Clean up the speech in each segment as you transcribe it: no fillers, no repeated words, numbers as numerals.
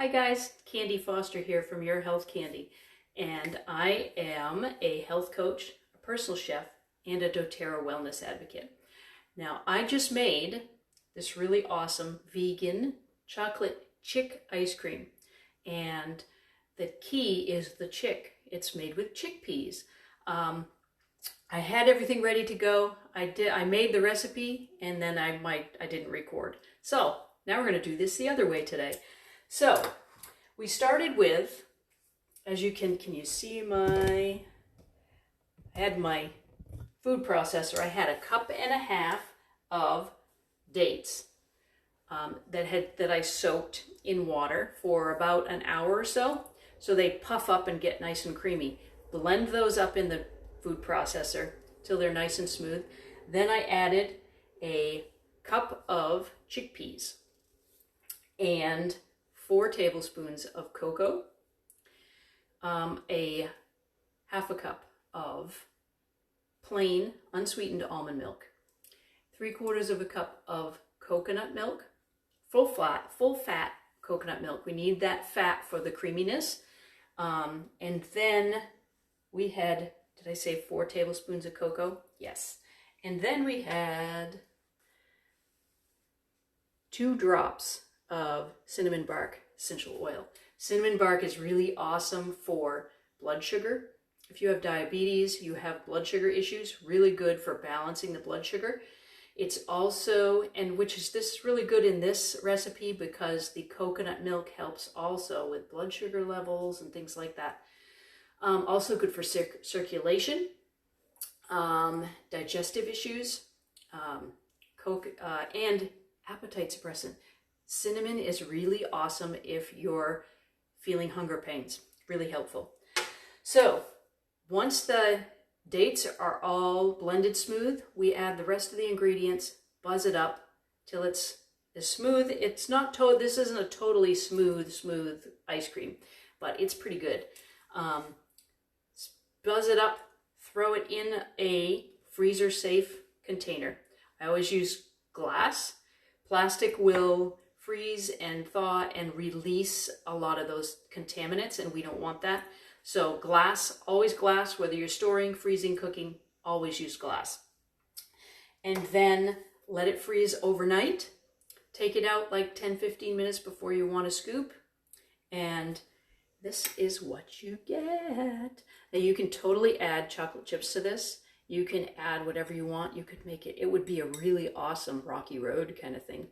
Hi guys, Candy Foster here from Your Health Candy, and I am a health coach, a personal chef, and a doTERRA wellness advocate. Now, I just made this really awesome vegan chocolate chick ice cream, and the key is the chick. It's made with chickpeas. I had everything ready to go. I made the recipe, and then I didn't record. So now we're going to do this the other way today. So we started with, as you can you see I had my food processor. I had 1.5 cups of dates that I soaked in water for about an hour or so they puff up and get nice and creamy. Blend those up in the food processor till they're nice and smooth. Then I added a cup of chickpeas and 4 tablespoons of cocoa, a 1/2 cup of plain unsweetened almond milk, 3/4 cup of coconut milk, full fat coconut milk. We need that fat for the creaminess. And then we had, did I say 4 tablespoons of cocoa? Yes. And then we had 2 drops of cinnamon bark essential oil. Cinnamon bark is really awesome for blood sugar. If you have diabetes, you have blood sugar issues, really good for balancing the blood sugar. It's also, this is really good in this recipe because the coconut milk helps also with blood sugar levels and things like that. Also good for circulation, digestive issues, and appetite suppressant. Cinnamon is really awesome if you're feeling hunger pains. Really helpful. So once the dates are all blended smooth, we add the rest of the ingredients, buzz it up till it's as smooth. It's not this isn't a totally smooth ice cream, but it's pretty good. Buzz it up, throw it in a freezer safe container. I always use glass. Plastic will freeze and thaw and release a lot of those contaminants, and we don't want that. So glass, always glass, whether you're storing, freezing, cooking, always use glass. And then let it freeze overnight. Take it out like 10-15 minutes before you want to scoop. And this is what you get. Now you can totally add chocolate chips to this. You can add whatever you want. You could make it would be a really awesome Rocky Road kind of thing.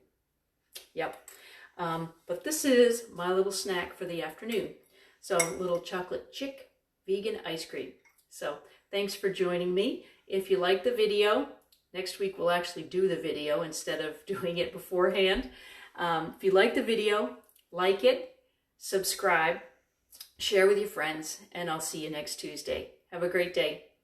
Yep. But this is my little snack for the afternoon. So little chocolate chick vegan ice cream. So thanks for joining me. If you like the video, next week we'll actually do the video instead of doing it beforehand. If you like the video, like it, subscribe, share with your friends, and I'll see you next Tuesday. Have a great day.